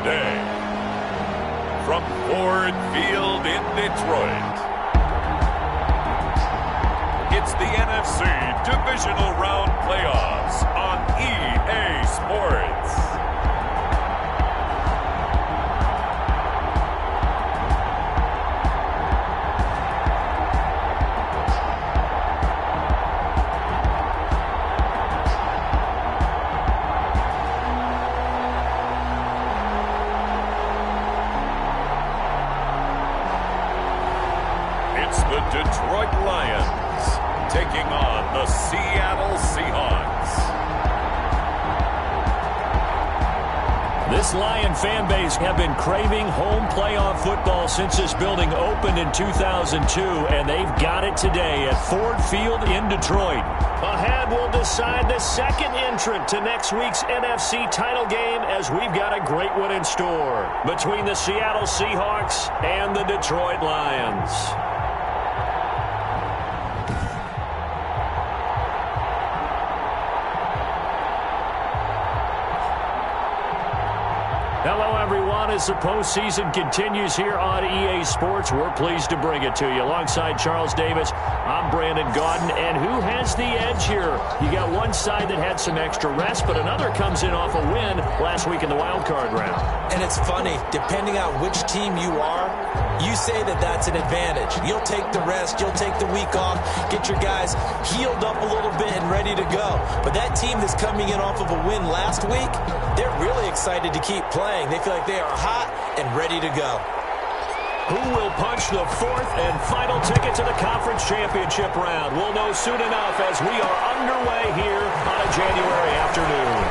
today. From Ford Field in Detroit, it's the NFC Divisional Round Playoffs on EA Sports. It's the Detroit Lions taking on the Seattle Seahawks. This Lion fan base have been craving home playoff football since this building opened in 2002, and they've got it today at Ford Field in Detroit. Ahead, we'll decide the second entrant to next week's NFC title game, as we've got a great one in store between the Seattle Seahawks and the Detroit Lions. Hello, everyone. As the postseason continues here on EA Sports, we're pleased to bring it to you. Alongside Charles Davis, I'm Brandon Gaudin. And who has the edge here? You got one side that had some extra rest, but another comes in off a win last week in the wild card round. And it's funny, depending on which team you are, you say that that's an advantage. You'll take the rest, you'll take the week off, get your guys healed up a little bit and ready to go. But that team that's coming in off of a win last week, they're really excited to keep playing. They feel like they are hot and ready to go. Who will punch the fourth and final ticket to the conference championship round? We'll know soon enough as we are underway here on a January afternoon.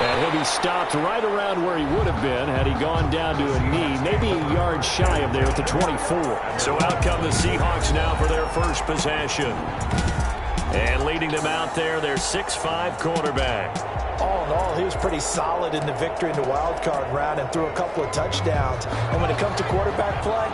And he'll be stopped right around where he would have been had he gone down to a knee, maybe a yard shy of there at the 24. So out come the Seahawks now for their first possession. And leading them out there, their 6'5" quarterback. All in all, he was pretty solid in the victory in the wild card round and threw a couple of touchdowns. And when it comes to quarterback play,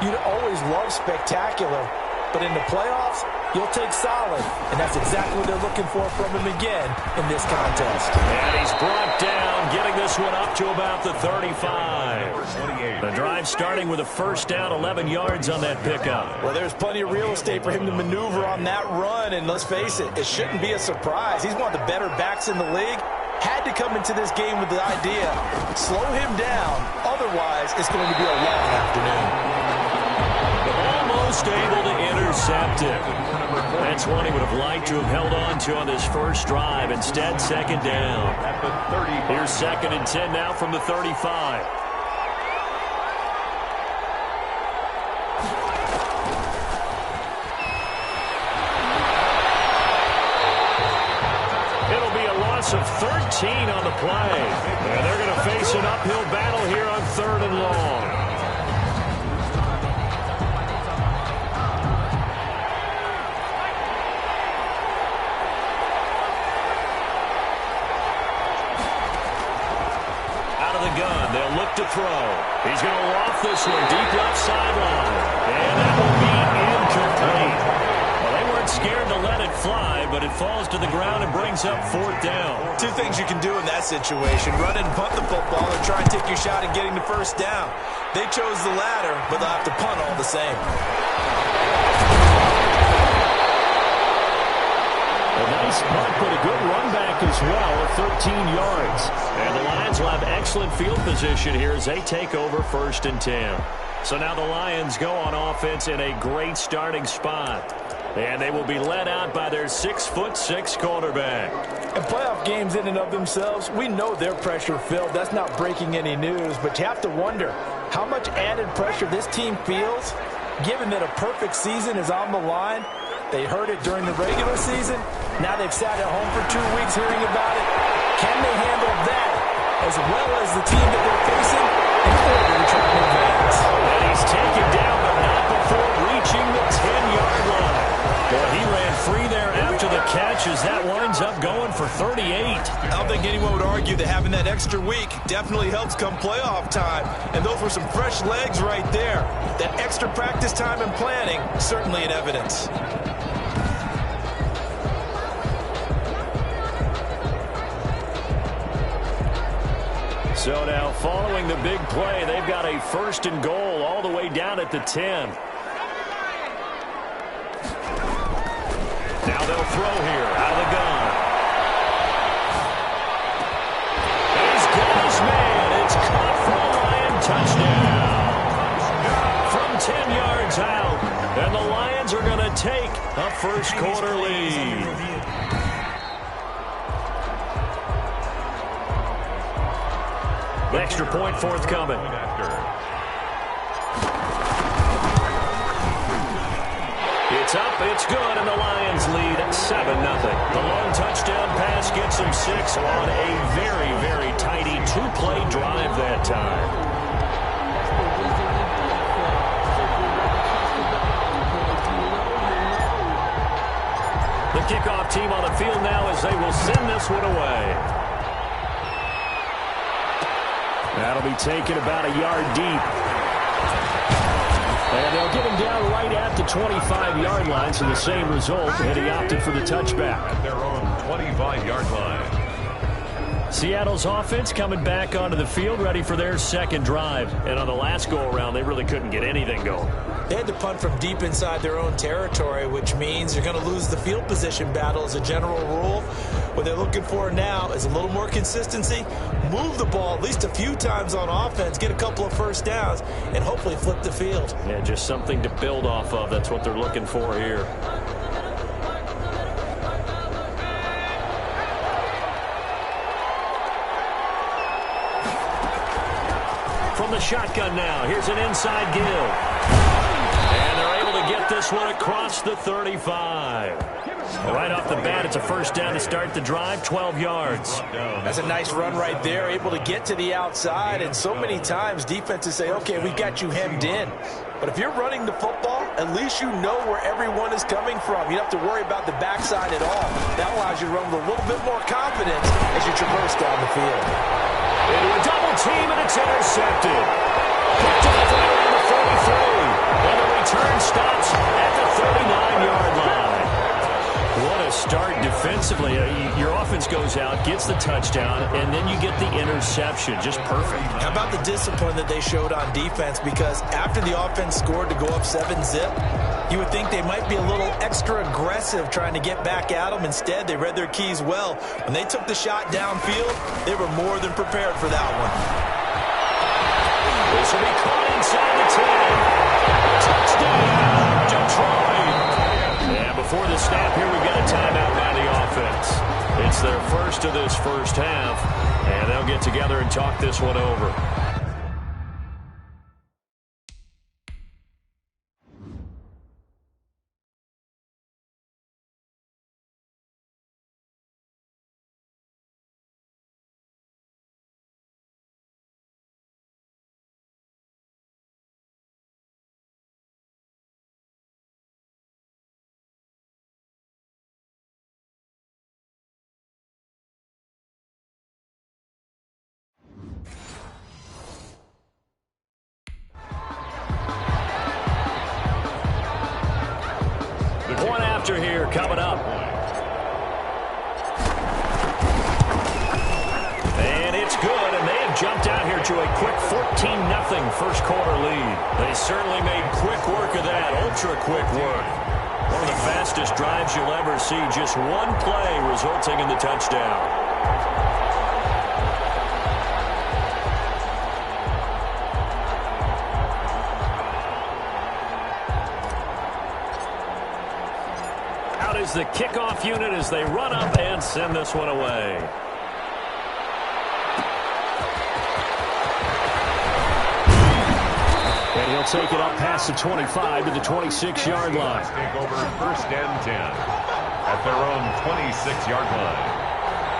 you'd always love spectacular. But in the playoffs, you'll take solid. And that's exactly what they're looking for from him again in this contest. And he's brought down, getting this one up to about the 35. The drive starting with a first down, 11 yards on that pickup. Well, there's plenty of real estate for him to maneuver on that run. And let's face it, it shouldn't be a surprise. He's one of the better backs in the league. Had to come into this game with the idea, slow him down. Otherwise, it's going to be a long afternoon. Almost able to intercept it. That's one he would have liked to have held on to on this first drive. Instead, second down. Here's 2nd and 10 now from the 35. It'll be a loss of 13 on the play. And they're going to face an uphill battle here on 3rd and long. Gun. They'll look to throw. He's going to loft this one deep left sideline. And that will be incomplete. Well, they weren't scared to let it fly, but it falls to the ground and brings up 4th down. Two things you can do in that situation: run and punt the football, or try and take your shot at getting the first down. They chose the latter, but they'll have to punt all the same. A nice punt, but a good run back as well at 13 yards. And the Lions will have excellent field position here as they take over 1st and 10. So now the Lions go on offense in a great starting spot. And they will be led out by their 6'6" quarterback. And playoff games in and of themselves, we know they're pressure-filled. That's not breaking any news. But you have to wonder how much added pressure this team feels, given that a perfect season is on the line. They heard it during the regular season. Now they've sat at home for 2 weeks hearing about it. Can they handle that as well as the team that they're facing in order to try and advance? And he's taken down, but not before reaching the 10-yard line. Well, he ran free there after the catch as that winds up going for 38. I don't think anyone would argue that having that extra week definitely helps come playoff time. And those were some fresh legs right there. That extra practice time and planning, certainly in evidence. So now following the big play, they've got a 1st and goal all the way down at the 10. Now they'll throw here out of the gun. He's got his man. It's caught for a Lion touchdown. From 10 yards out. And the Lions are going to take a first quarter lead. Extra point forthcoming. It's up, it's good, and the Lions lead 7-0. The long touchdown pass gets them 6 on a very, very tidy 2-play drive that time. The kickoff team on the field now as they will send this one away. That'll be taken about a yard deep. And they'll get him down right at the 25-yard line, so the same result, and he opted for the touchback. At their own 25-yard line. Seattle's offense coming back onto the field, ready for their second drive. And on the last go-around, they really couldn't get anything going. They had to punt from deep inside their own territory, which means you're going to lose the field position battle as a general rule. What they're looking for now is a little more consistency, move the ball at least a few times on offense, get a couple of first downs, and hopefully flip the field. Yeah, just something to build off of. That's what they're looking for here. From the shotgun now, here's an inside give. And they're able to get this one across the 35. Right off the bat, it's a first down to start the drive, 12 yards. That's a nice run right there, able to get to the outside. And so many times defenses say, okay, we've got you hemmed in. But if you're running the football, at least you know where everyone is coming from. You don't have to worry about the backside at all. That allows you to run with a little bit more confidence as you traverse down the field. Into a double team, and it's intercepted. Picked off right around the 43. And the return stops at the 39-yard line. What a start defensively. Your offense goes out, gets the touchdown, and then you get the interception. Just perfect. How about the discipline that they showed on defense? Because after the offense scored to go up 7-zip, you would think they might be a little extra aggressive trying to get back at them. Instead, they read their keys well. When they took the shot downfield, they were more than prepared for that one. This will be caught inside the 10. Touchdown, Detroit. And before the snap here, we've got a timeout by the offense. It's their first of this first half, and they'll get together and talk this one over. Point after here coming up. And it's good, and they have jumped out here to a quick 14-0 first quarter lead. They certainly made quick work of that, ultra quick work. One of the fastest drives you'll ever see, just one play resulting in the touchdown. Is the kickoff unit as they run up and send this one away. And he'll take it up past the 25 to the 26-yard line. Take over 1st and 10 at their own 26-yard line.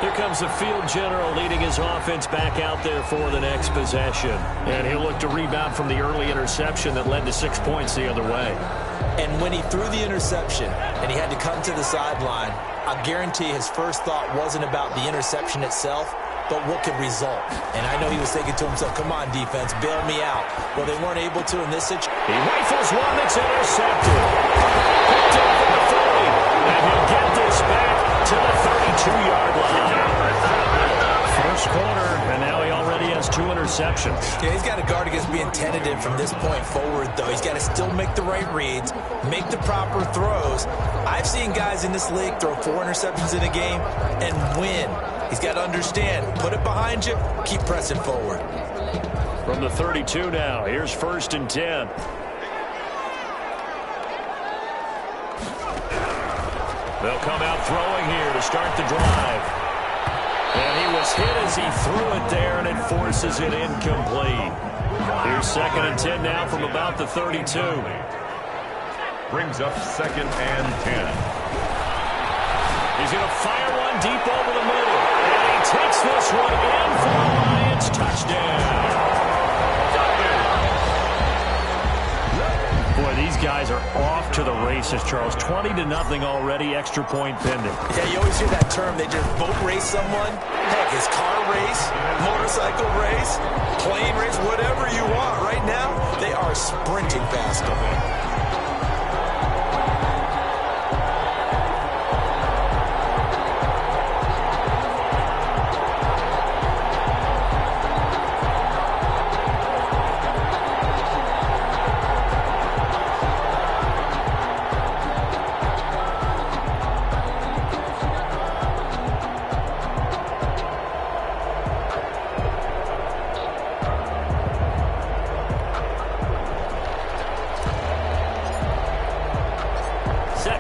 Here comes the field general leading his offense back out there for the next possession. And he'll look to rebound from the early interception that led to 6 points the other way. And when he threw the interception and he had to come to the sideline, I guarantee his first thought wasn't about the interception itself, but what could result. And I know he was thinking to himself, come on, defense, bail me out. Well, they weren't able to in this situation. He rifles one that's intercepted. Picked up at the 30. And he'll get this back to the 32-yard line. First quarter, and now he already already has 2 interceptions. Yeah, he's got to guard against being tentative from this point forward, though. He's got to still make the right reads, make the proper throws. I've seen guys in this league throw 4 interceptions in a game and win. He's got to understand, put it behind you, keep pressing forward. From the 32 now, here's 1st and 10. They'll come out throwing here to start the drive. And he was hit as he threw it there, and it forces it incomplete. Here's 2nd and 10 now from about the 32. Brings up 2nd and 10. He's going to fire one deep over the middle. And he takes this one in for a Lions touchdown. Boy, these guys are off to the races, Charles. 20-0 already, extra point pending. Yeah, you always hear that term. They just boat race someone. Heck, it's car race, motorcycle race, plane race, whatever you want. Right now, they are sprinting faster.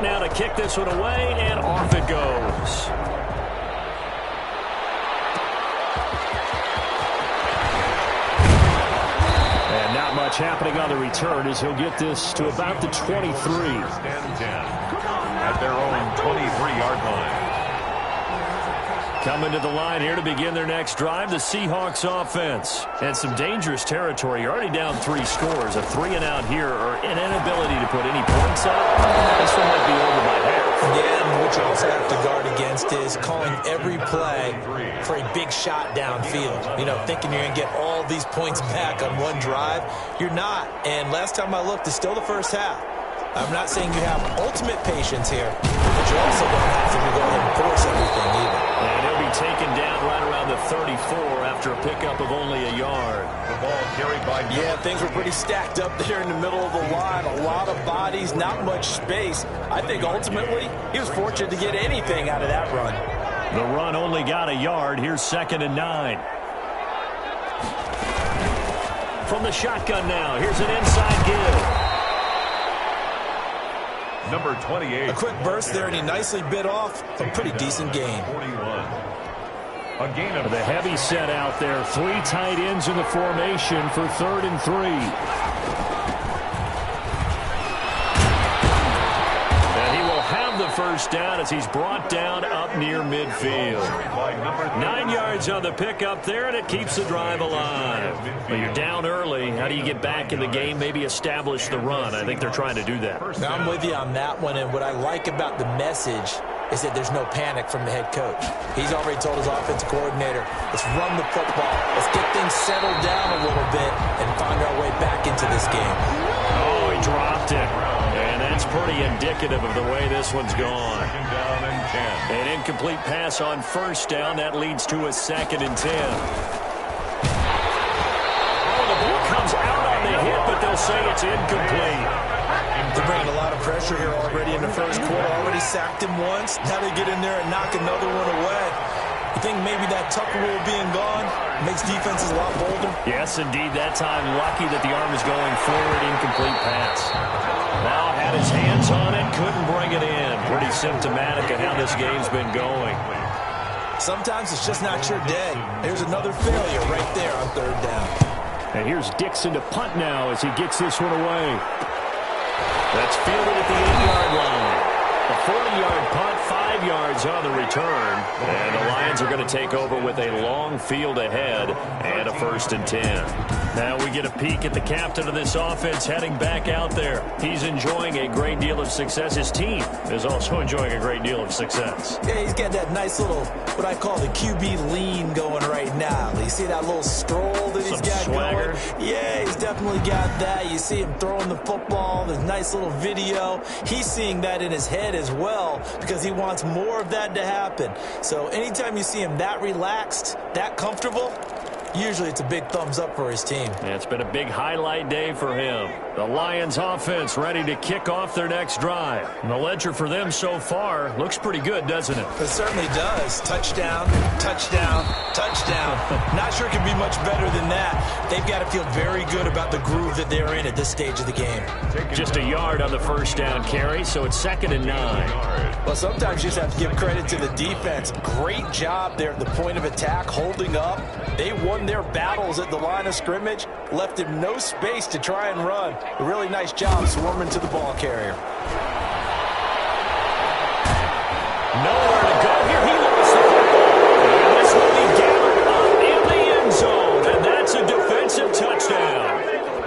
Now to kick this one away, and off it goes. And not much happening on the return as he'll get this to about the 23. At their own 23-yard line. Coming to the line here to begin their next drive, the Seahawks offense. And some dangerous territory. You're already down 3 scores. A 3-and-out here, or an inability to put any points up. This one might be over by half. Yeah, and what you also have to guard against is calling every play for a big shot downfield. You know, thinking you're going to get all these points back on one drive. You're not. And last time I looked, it's still the first half. I'm not saying you have ultimate patience here, but you also don't have to go ahead and force everything either. And he'll be taken down right around the 34 after a pickup of only a yard. The ball carried by... Yeah, things were pretty stacked up there in the middle of the line. A lot of bodies, not much space. I think ultimately he was fortunate to get anything out of that run. The run only got a yard. Here's 2nd and 9. From the shotgun now, here's an inside give. Number 28. A quick burst there, and he nicely bit off a pretty decent gain. 41. A gain of... The heavy set out there. 3 tight ends in the formation for 3rd and 3. And he will have the first down as he's brought down up near midfield. 9 yards on the pickup there, and it keeps the drive alive. But you're down early. How do you get back in the game, maybe establish the run? I think they're trying to do that. Now, I'm with you on that one, and what I like about the message is that there's no panic from the head coach. He's already told his offensive coordinator, let's run the football. Let's get things settled down a little bit and find our way back into this game. Oh, he dropped it. And that's pretty indicative of the way this one's gone. 2nd down and 10. An incomplete pass on 1st down. That leads to a 2nd and 10. Oh, the ball comes out on the hit, but they'll say it's incomplete. They're bringing a lot of pressure here already in the first quarter. Already sacked him once. Now they get in there and knock another one away. You think maybe that Tucker rule being gone makes defenses a lot bolder? Yes, indeed. That time, lucky that the arm is going forward. Incomplete pass. Now had his hands on it, couldn't bring it in. Pretty symptomatic of how this game's been going. Sometimes it's just not your day. There's another failure right there on 3rd down. And here's Dixon to punt now as he gets this one away. That's fielded at the 8-yard line. A 40-yard punt, 5 yards on the return. And the Lions are going to take over with a long field ahead and a 1st and 10. Now we get a peek at the captain of this offense heading back out there. He's enjoying a great deal of success. His team is also enjoying a great deal of success. Yeah, he's got that nice little, what I call the QB lean going right now. You see that little stroll that he's got swagger going? Yeah, he's definitely got that. You see him throwing the football, this nice little video. He's seeing that in his head as well because he wants more of that to happen. So anytime you see him that relaxed, that comfortable, usually it's a big thumbs up for his team. Yeah, it's been a big highlight day for him. The Lions offense ready to kick off their next drive. And the ledger for them so far looks pretty good, doesn't it? It certainly does. Touchdown, touchdown, touchdown. Not sure it can be much better than that. They've got to feel very good about the groove that they're in at this stage of the game. Just a yard on the first down carry, so it's 2nd and 9. Well, sometimes you just have to give credit to the defense. Great job there at the point of attack, holding up. They won their battles at the line of scrimmage, left him no space to try and run. A really nice job swarming to the ball carrier. Nowhere to go here. He lost the football. And this will be gathered up in the end zone. And that's a defensive touchdown.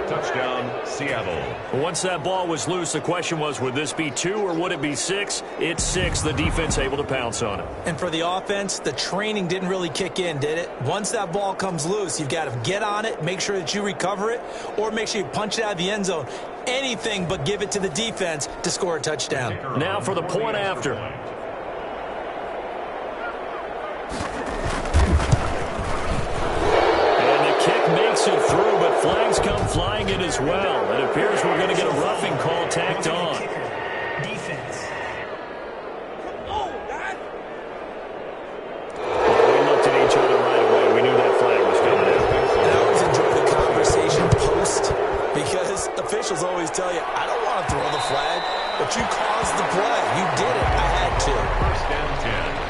Touchdown, Seattle. Once that ball was loose, the question was, would this be 2 or would it be 6? It's 6. The defense able to pounce on it. And for the offense, the training didn't really kick in, did it? Once that ball comes loose, you've got to get on it, make sure that you recover it, or make sure you punch it out of the end zone. Anything but give it to the defense to score a touchdown. Now for the point after. Makes it through, but flags come flying in as well. It appears we're going to get a roughing call tacked on. Defense. We looked at each other right away. We knew that flag was coming out. And I always enjoy the conversation post because officials always tell you, I don't want to throw the flag, but you caused the play. You did it. I had to. First and 10.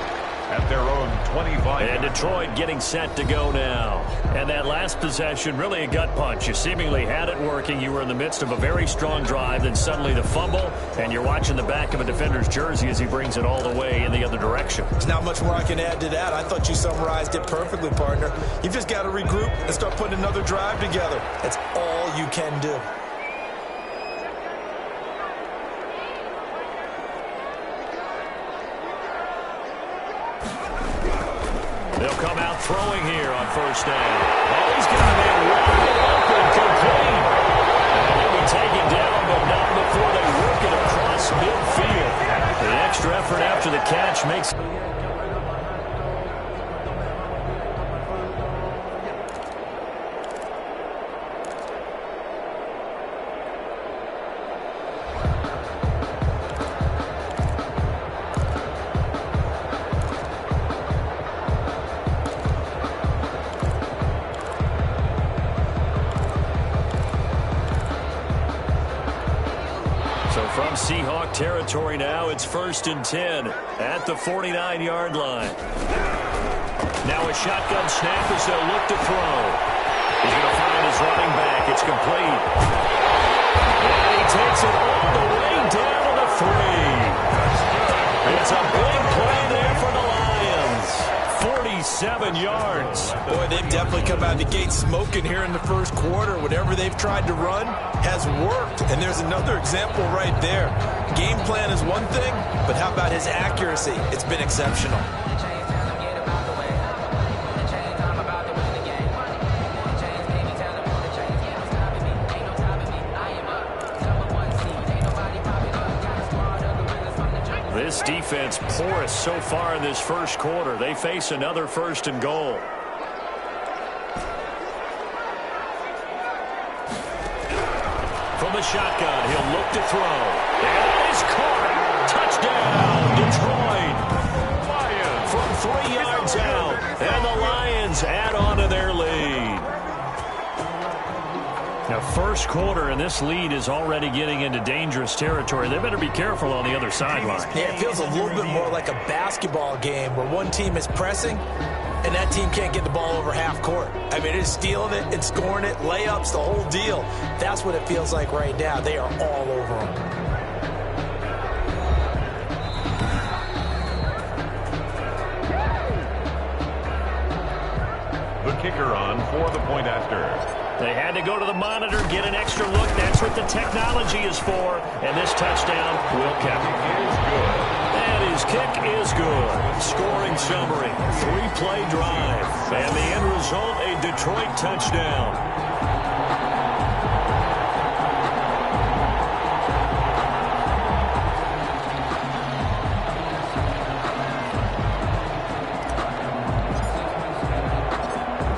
At their own 25. And Detroit getting set to go now. And that last possession, really a gut punch. You seemingly had it working. You were in the midst of a very strong drive. Then suddenly the fumble, and you're watching the back of a defender's jersey as he brings it all the way in the other direction. There's not much more I can add to that. I thought you summarized it perfectly, partner. You've just got to regroup and start putting another drive together. That's all you can do. They'll come out throwing here on first down. Oh, he's got a man wide open, complete. And he'll be taken down, but not before they work it across midfield. The extra effort after the catch makes... From Seahawk territory now, it's 1st and 10 at the 49-yard line. Now a shotgun snap as they'll look to throw. He's going to find his running back. It's complete. And he takes it all the way down to the 3. It's a big play there for the Lions. 47 yards. Boy, they've definitely come out of the gate smoking here in the first quarter. Whatever they've tried to run has worked. And there's another example right there. Game plan is one thing, but how about his accuracy? It's been exceptional. This defense porous so far in this first quarter. They face another 1st and goal. From the shotgun, he'll look to throw. And it is caught. Touchdown, Detroit. Lions from 3 yards out. And the Lions add on to their lead. Now, first quarter, and this lead is already getting into dangerous territory. They better be careful on the other sideline. Yeah, it feels a little bit more like a basketball game where one team is pressing and that team can't get the ball over half court. I mean, it's stealing it, it's scoring it, layups, the whole deal. That's what it feels like right now. They are all over them. The kicker on for the point after. They had to go to the monitor, get an extra look. That's what the technology is for. And this touchdown will count. And his kick is good. Scoring summary, 3-play drive. And the end result, a Detroit touchdown.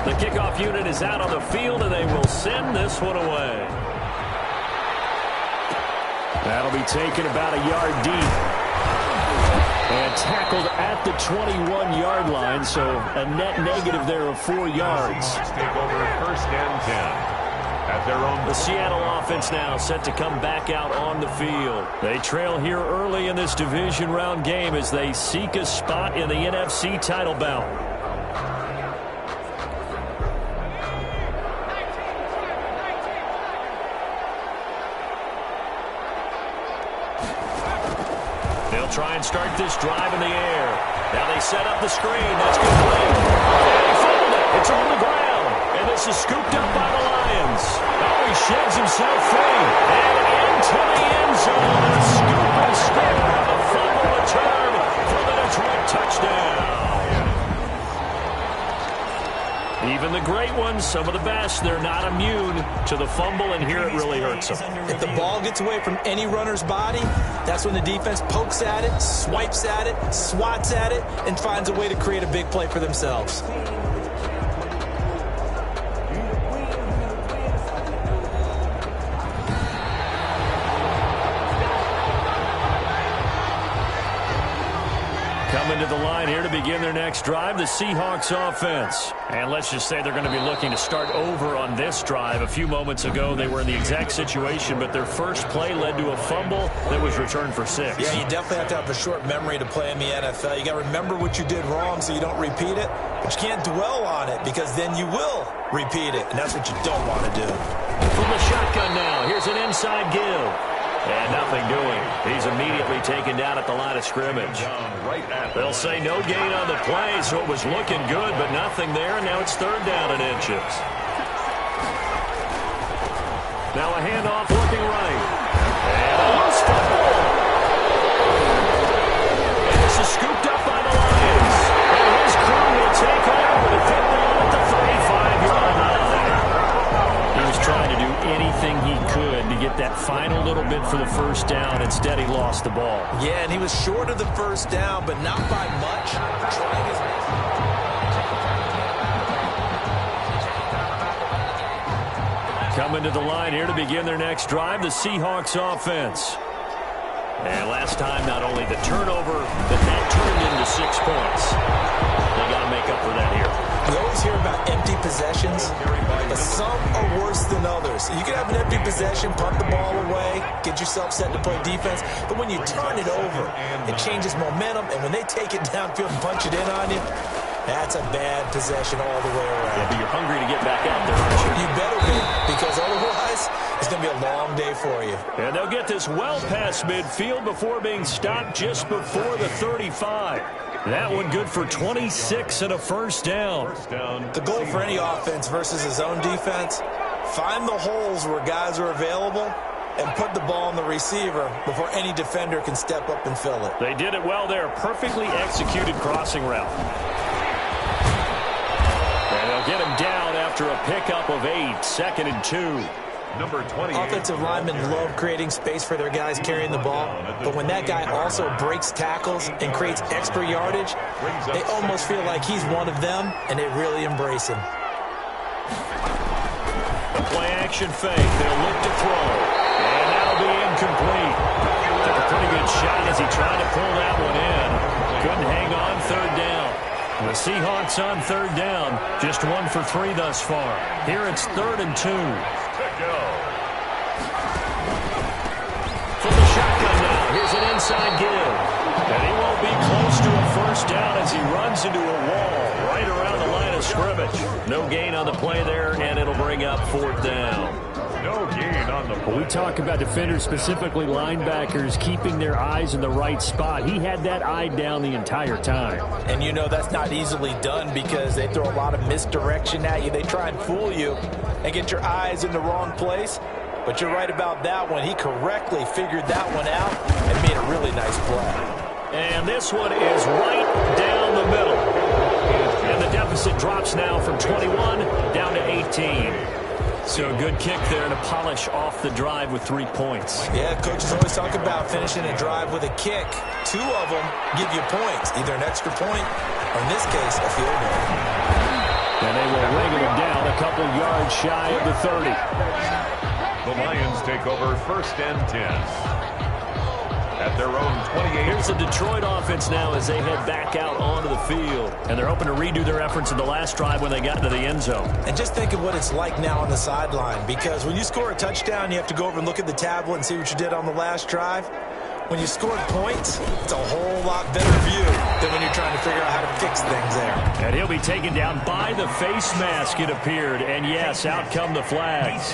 The kickoff unit is out on the field, and they will send this one away. That'll be taken about a yard deep. And tackled at the 21-yard line, so a net negative there of 4 yards. Take over 1st and 10. At their own. The Seattle offense now set to come back out on the field. They trail here early in this division round game as they seek a spot in the NFC title bout. They'll try and start this drive in the air. Now they set up the screen. That's good play. And he fumbled it. It's on the ground. And this is scooped up by the Lions. Oh, he sheds himself free. And into the end zone. A scoop and skip. A fumble return for the Detroit touchdown. Even the great ones, some of the best, they're not immune to the fumble, and here it really hurts them. If the ball gets away from any runner's body, that's when the defense pokes at it, swipes at it, swats at it, and finds a way to create a big play for themselves. Coming to the line here to begin their next drive, the Seahawks offense. And let's just say they're going to be looking to start over on this drive. A few moments ago, they were in the exact situation, but their first play led to a fumble that was returned for 6. Yeah, you definitely have to have a short memory to play in the NFL. You got to remember what you did wrong so you don't repeat it, but you can't dwell on it because then you will repeat it, and that's what you don't want to do. From the shotgun now, here's an inside give. And nothing doing. He's immediately taken down at the line of scrimmage. They'll say no gain on the play, so it was looking good, but nothing there, and now it's 3rd down and inches. Now a handoff looking right. And a loose football. And this is scooped up by the Lions. And his crew will take over with a 50 at the 35-yard line. He was trying to do anything he could to get that final little bit for the first down. Instead, he lost the ball. Yeah, and he was short of the first down, but not by much. Trying his Coming to the line here to begin their next drive, the Seahawks offense. And last time, not only the turnover, but that turned into 6 points. They got to make up for that here. We always hear about empty possessions, but some are worse than others. You can have an empty possession, punt the ball away, get yourself set to play defense, but when you turn it over, it changes momentum, and when they take it downfield and punch it in on you, that's a bad possession all the way around. Yeah, but you're hungry to get back out there, aren't you? You better be, because otherwise, it's going to be a long day for you. And they'll get this well past midfield before being stopped just before the 35. That one good for 26 and a first down. The goal for any offense versus his own defense, find the holes where guys are available and put the ball on the receiver before any defender can step up and fill it. They did it well there. Perfectly executed crossing route. And they'll get him down after a pickup of 8, 2nd and 2. Number 20. Offensive linemen love creating space for their guys carrying the ball, but when that guy also breaks tackles and creates extra yardage, they almost feel like he's one of them, and they really embrace him. The play-action fake. They'll look to throw, and that'll be incomplete. Took a pretty good shot as he tried to pull that one in. Couldn't hang on, 3rd down. The Seahawks on 3rd down, just 1 for 3 thus far. Here it's 3rd and 2. From the shotgun now, here's an inside give. And he won't be close to a first down as he runs into a wall right around the line of scrimmage. No gain on the play there, and it'll bring up 4th down. No gain on the play. We talk about defenders, specifically linebackers, keeping their eyes in the right spot. He had that eye down the entire time. And you know that's not easily done because they throw a lot of misdirection at you. They try and fool you and get your eyes in the wrong place. But you're right about that one. He correctly figured that one out and made a really nice play. And this one is right down the middle. And the deficit drops now from 21 down to 18. So a good kick there to polish off the drive with 3 points. Yeah, coaches always talk about finishing a drive with a kick. 2 of them give you points, either an extra point or, in this case, a field goal. And they will wrangle him down a couple yards shy of the 30. The Lions take over 1st and 10. At their own 28. Here's the Detroit offense now as they head back out onto the field. And they're hoping to redo their efforts in the last drive when they got into the end zone. And just think of what it's like now on the sideline, because when you score a touchdown, you have to go over and look at the tablet and see what you did on the last drive. When you scored points, it's a whole lot better view than when you're trying to figure out how to fix things there. And he'll be taken down by the face mask, it appeared. And yes, out come the flags.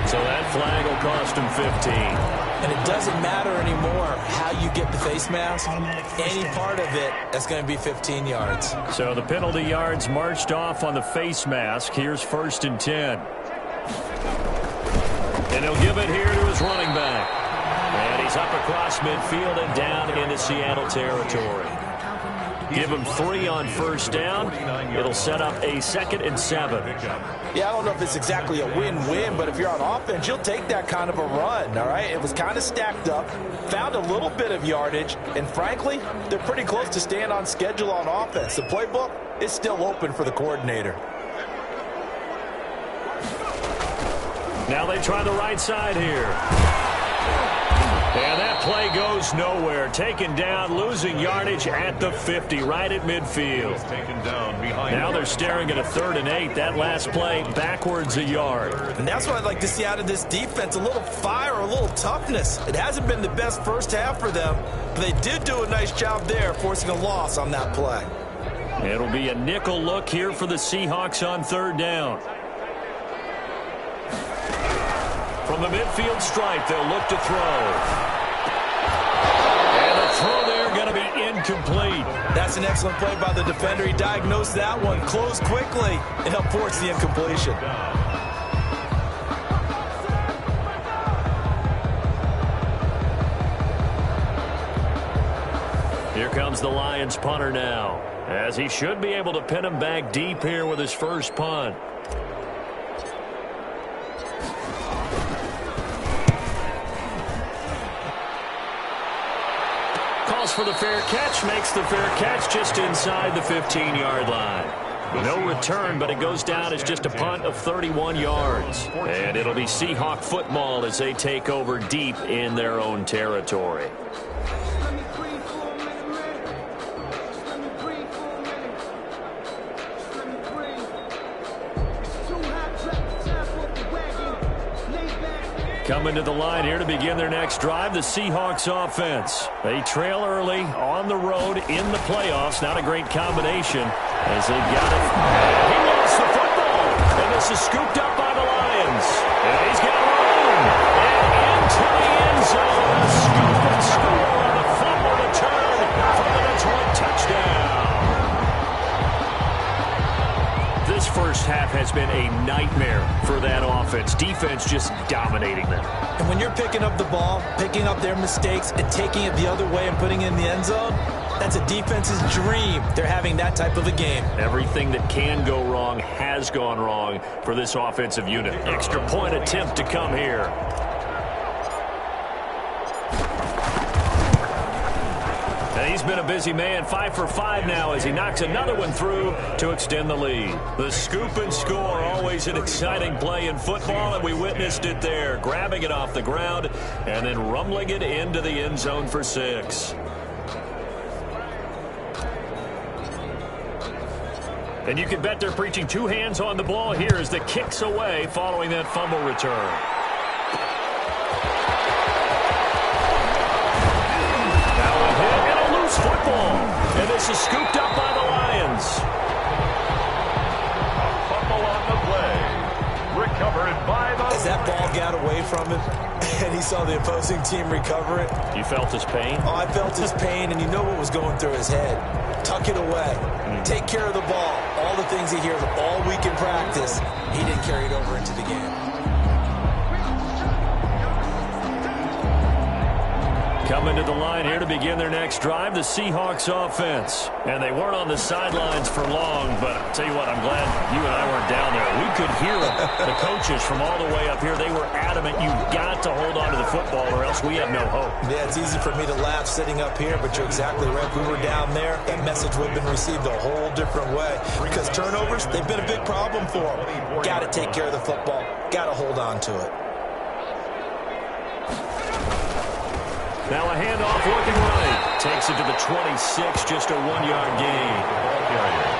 So that flag will cost him 15. And it doesn't matter anymore how you get the face mask. Any part of it, that's going to be 15 yards. So the penalty yards marched off on the face mask. Here's 1st and 10. And he'll give it here to his running back. And he's up across midfield and down into Seattle territory. Give him 3 on 1st down. It'll set up a 2nd and 7. Yeah, I don't know if it's exactly a win-win, but if you're on offense, you'll take that kind of a run, all right? It was kind of stacked up, found a little bit of yardage, and frankly, they're pretty close to staying on schedule on offense. The playbook is still open for the coordinator. Now they try the right side here. And that play goes nowhere. Taken down, losing yardage at the 50, right at midfield. Taken down behind. Now they're staring at a 3rd and 8. That last play, backwards a yard. And that's what I'd like to see out of this defense, a little fire, a little toughness. It hasn't been the best first half for them, but they did do a nice job there, forcing a loss on that play. It'll be a nickel look here for the Seahawks on 3rd down. From the midfield stripe, they'll look to throw. And the throw there going to be incomplete. That's an excellent play by the defender. He diagnosed that one, closed quickly, and helped force the incompletion. Here comes the Lions punter now, as he should be able to pin him back deep here with his first punt. For the fair catch, makes the fair catch just inside the 15-yard line. No return, but it goes down as just a punt of 31 yards. And it'll be Seahawk football as they take over deep in their own territory. Coming to the line here to begin their next drive, the Seahawks offense. They trail early on the road in the playoffs. Not a great combination as they got it. And he lost the football. And this is scooped up by the Lions. And he's got room. And into the end zone. Scoop and score on a fumble return for the Detroit touchdown. This first half has been a nightmare for that offense. Defense just dominating them. And when you're picking up the ball, picking up their mistakes, and taking it the other way and putting it in the end zone, that's a defense's dream. They're having that type of a game. Everything that can go wrong has gone wrong for this offensive unit. Extra point attempt to come here. He's been a busy man, 5 for 5 now as he knocks another one through to extend the lead. The scoop and score, always an exciting play in football, and we witnessed it there, grabbing it off the ground and then rumbling it into the end zone for 6. And you can bet they're preaching 2 hands on the ball here as the kick's away following that fumble return. Football, and this is scooped up by the Lions. Fumble on the play. Recovered by the... As that ball got away from him, and he saw the opposing team recover it. You felt his pain? Oh, I felt his pain, and you know what was going through his head. Tuck it away. Take care of the ball. All the things he hears all week in practice, he didn't carry it over into the game. Coming to the line here to begin their next drive, the Seahawks offense. And they weren't on the sidelines for long, but I'll tell you what, I'm glad you and I weren't down there. We could hear them. The coaches from all the way up here, they were adamant, you've got to hold on to the football or else we have no hope. Yeah, it's easy for me to laugh sitting up here, but you're exactly right. If we were down there, that message would have been received a whole different way. Because turnovers, they've been a big problem for them. Got to take care of the football. Got to hold on to it. Now a handoff looking right. Takes it to the 26, just a 1-yard gain.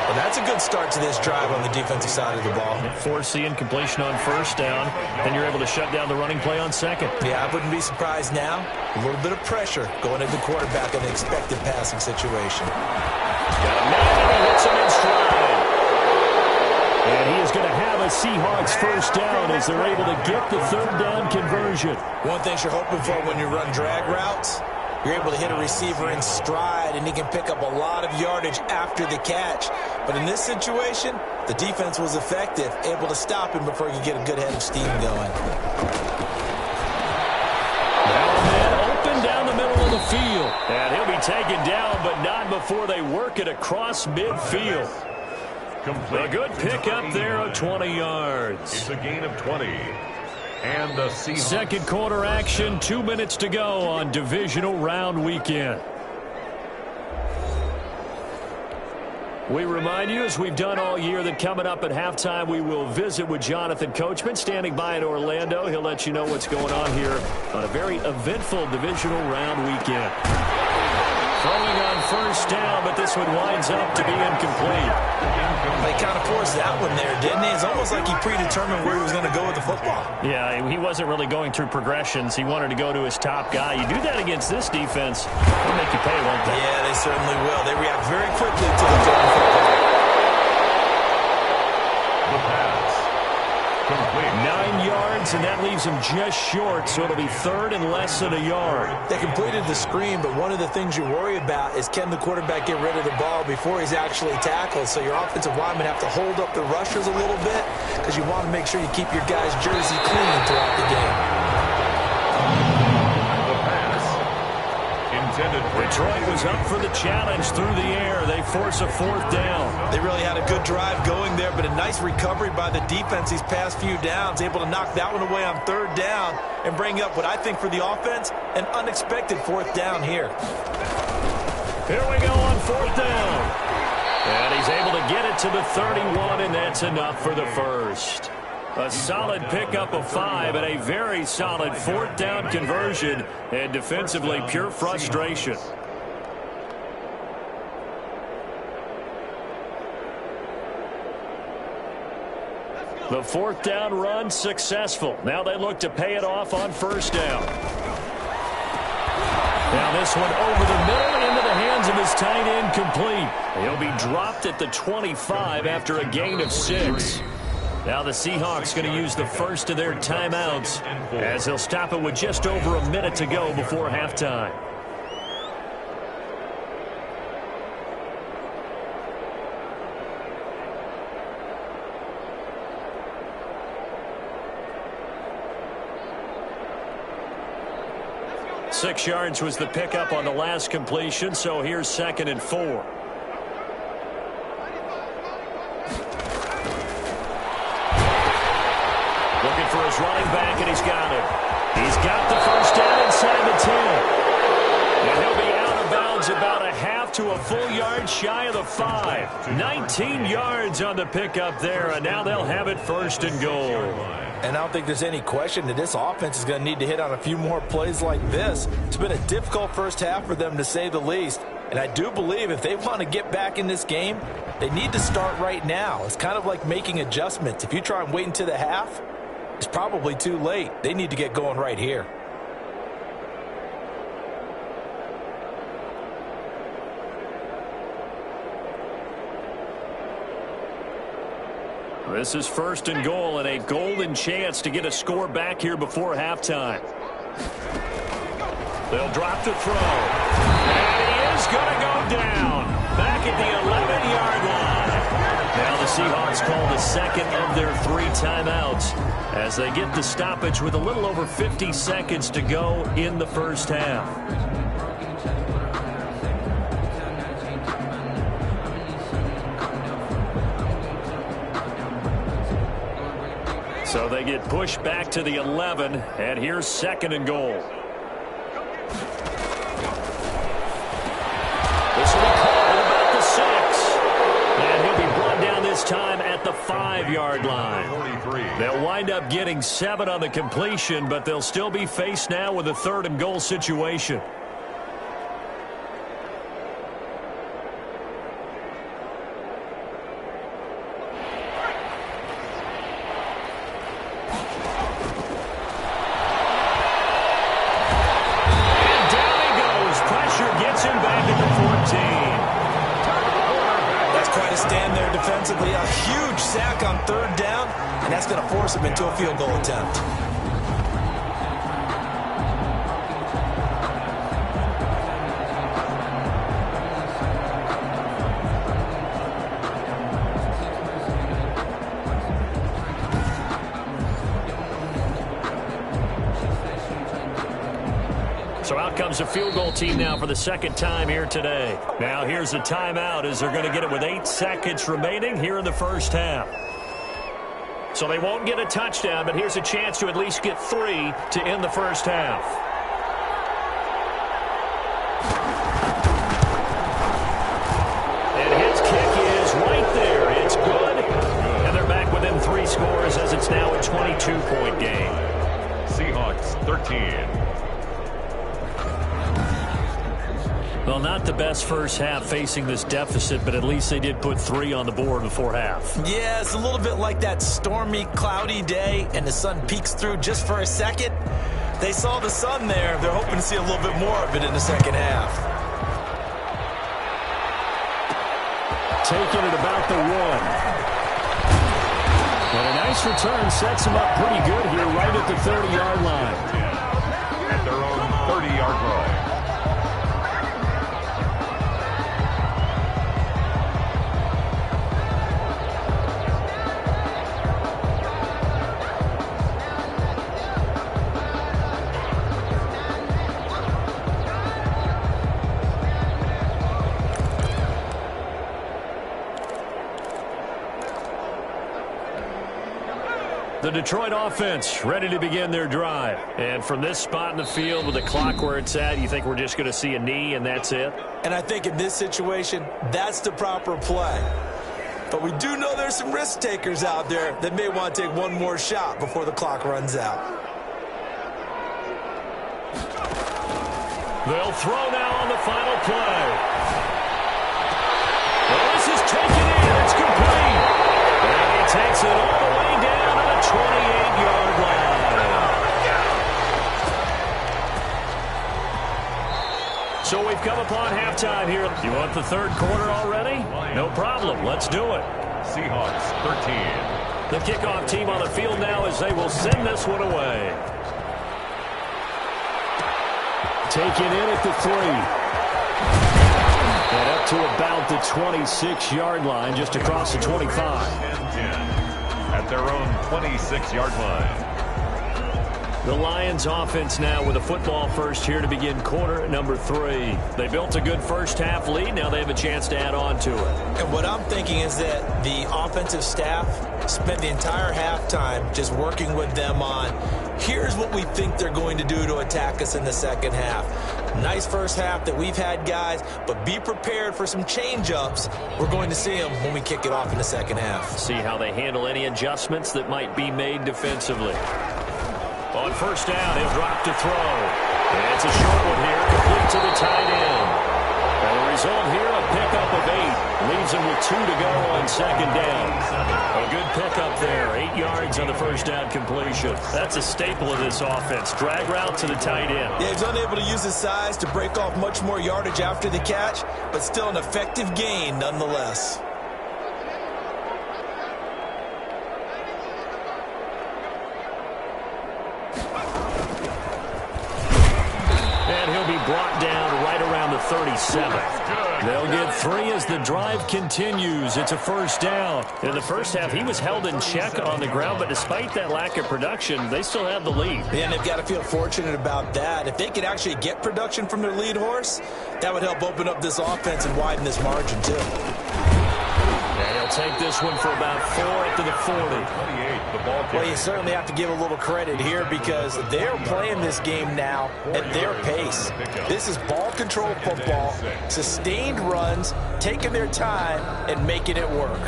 Well, that's a good start to this drive on the defensive side of the ball. Forcing completion on first down, and you're able to shut down the running play on second. Yeah, I wouldn't be surprised now. A little bit of pressure going into the quarterback in an expected passing situation. Got a man, and he hits him in stride. And he is going to have a Seahawks first down as they're able to get the third down conversion. One thing you're hoping for when you run drag routes, you're able to hit a receiver in stride, and he can pick up a lot of yardage after the catch. But in this situation, the defense was effective, able to stop him before he could get a good head of steam going. Now a man open down the middle of the field. And he'll be taken down, but not before they work it across midfield. A good pickup there of 20 yards. It's a gain of 20. And the Seahawks. Second quarter action, 2 minutes to go on divisional round weekend. We remind you, as we've done all year, that coming up at halftime, we will visit with Jonathan Coachman, standing by in Orlando. He'll let you know what's going on here on a very eventful divisional round weekend. Throwing on first down, but this one winds up to be incomplete. They kind of forced that one there, didn't he? It's almost like he predetermined where he was going to go with the football. Yeah, he wasn't really going through progressions. He wanted to go to his top guy. You do that against this defense, they'll make you pay, won't they? Yeah, they certainly will. They react very quickly to the thrown football. The pass. Complete. 9 yards, and that leaves him just short, so it'll be third and less than a yard. They completed the screen, but one of the things you worry about is can the quarterback get rid of the ball before he's actually tackled. So your offensive linemen have to hold up the rushers a little bit because you want to make sure you keep your guys' jersey clean throughout the game. The pass. Intended for Detroit was up for the challenge through the air. They force a fourth down. They really had a good drive going there, but a nice recovery by the defense these past few downs, able to knock that one away on third down and bring up what I think for the offense, an unexpected fourth down here. Here we go on fourth down. And he's able to get it to the 31, and that's enough for the first. A solid pickup of 5 and a very solid fourth down conversion, and defensively pure frustration. The fourth down run successful. Now they look to pay it off on first down. Now this one over the middle into the hands of his tight end, complete. He'll be dropped at the 25 after a gain of 6. Now the Seahawks going to use the first of their timeouts as they'll stop it with just over a minute to go before halftime. Six yards was the pickup on the last completion, so here's 2nd and 4. Looking for his running back, and he's got it. He's got the first down inside the 10. And he'll be out of bounds about a half to a full yard shy of the 5. 19 yards on the pickup there, and now they'll have it 1st and goal. And I don't think there's any question that this offense is going to need to hit on a few more plays like this. It's been a difficult first half for them, to say the least. And I do believe if they want to get back in this game, they need to start right now. It's kind of like making adjustments. If you try and wait until the half, it's probably too late. They need to get going right here. This is 1st and goal, and a golden chance to get a score back here before halftime. They'll drop the throw. And he is going to go down. Back at the 11-yard line. Now the Seahawks call the second of their 3 timeouts as they get the stoppage with a little over 50 seconds to go in the first half. So they get pushed back to the 11, and here's 2nd and goal. This will be caught at about the 6. And he'll be brought down this time at the 5-yard line. They'll wind up getting 7 on the completion, but they'll still be faced now with a 3rd and goal situation. Defensively, a huge sack on 3rd down, and that's going to force him into a field goal attempt. So out comes a field goal team now for the 2nd time here today. Now here's a timeout as they're going to get it with 8 seconds remaining here in the first half. So they won't get a touchdown, but here's a chance to at least get 3 to end the first half. And his kick is right there. It's good. And they're back within 3 scores as it's now a 22-point game. Seahawks 13. Well, not the best first half facing this deficit, but at least they did put 3 on the board before half. Yeah, it's a little bit like that stormy, cloudy day, and the sun peeks through just for a second. They saw the sun there. They're hoping to see a little bit more of it in the second half. Taking it about the 1. And a nice return sets them up pretty good here right at the 30-yard line. At their own 30-yard line. The Detroit offense ready to begin their drive. And from this spot in the field with the clock where it's at, you think we're just going to see a knee and that's it? And I think in this situation, that's the proper play. But we do know there's some risk takers out there that may want to take one more shot before the clock runs out. They'll throw now on the final play. Well, this is taken in. It's complete. And he takes it all the way down to the 28-yard line. So we've come upon halftime here. You want the 3rd quarter already? No problem. Let's do it. Seahawks 13. The kickoff team on the field now as they will send this one away. Taken in at the 3. And up to about the 26-yard line, just across the 25. At their own 26-yard line. The Lions offense now with a football first here to begin quarter number 3. They built a good first half lead. Now they have a chance to add on to it. And what I'm thinking is that the offensive staff spent the entire halftime just working with them on, here's what we think they're going to do to attack us in the second half. Nice first half that we've had, guys, but be prepared for some change-ups. We're going to see them when we kick it off in the second half. See how they handle any adjustments that might be made defensively. On first down, he'll drop to throw. And it's a short one here, complete to the tight end. And the result here, a pickup of 8. Leaves him with 2 to go on second down. A good pickup there, 8 yards on the first down completion. That's a staple of this offense. Drag route to the tight end. Yeah, he's unable to use his size to break off much more yardage after the catch, but still an effective gain nonetheless. And he'll be brought down right around the 37. They'll get 3 as the drive continues. It's a first down. In the first half, he was held in check on the ground, but despite that lack of production, they still have the lead. And they've got to feel fortunate about that. If they could actually get production from their lead horse, that would help open up this offense and widen this margin, too. And he'll take this one for about 4 up to the 40. 28, the ball carrier. Well, you certainly have to give a little credit here because they're playing this game now at their pace. This is ball control football, sustained runs, taking their time, and making it work.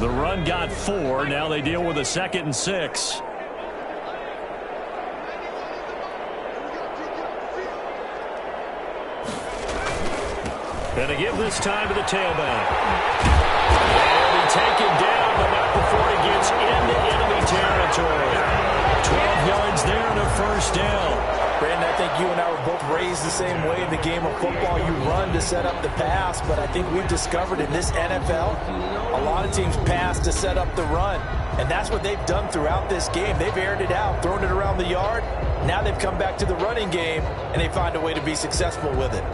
The run got 4. Now they deal with a 2nd and 6. And to give this time to the tailback. He'll be taken down, but not before he gets into enemy territory. 12 yards there and a first down. Brandon, I think you and I were both raised the same way in the game of football. You run to set up the pass, but I think we've discovered in this NFL, a lot of teams pass to set up the run. And that's what they've done throughout this game. They've aired it out, thrown it around the yard. Now they've come back to the running game, and they find a way to be successful with it.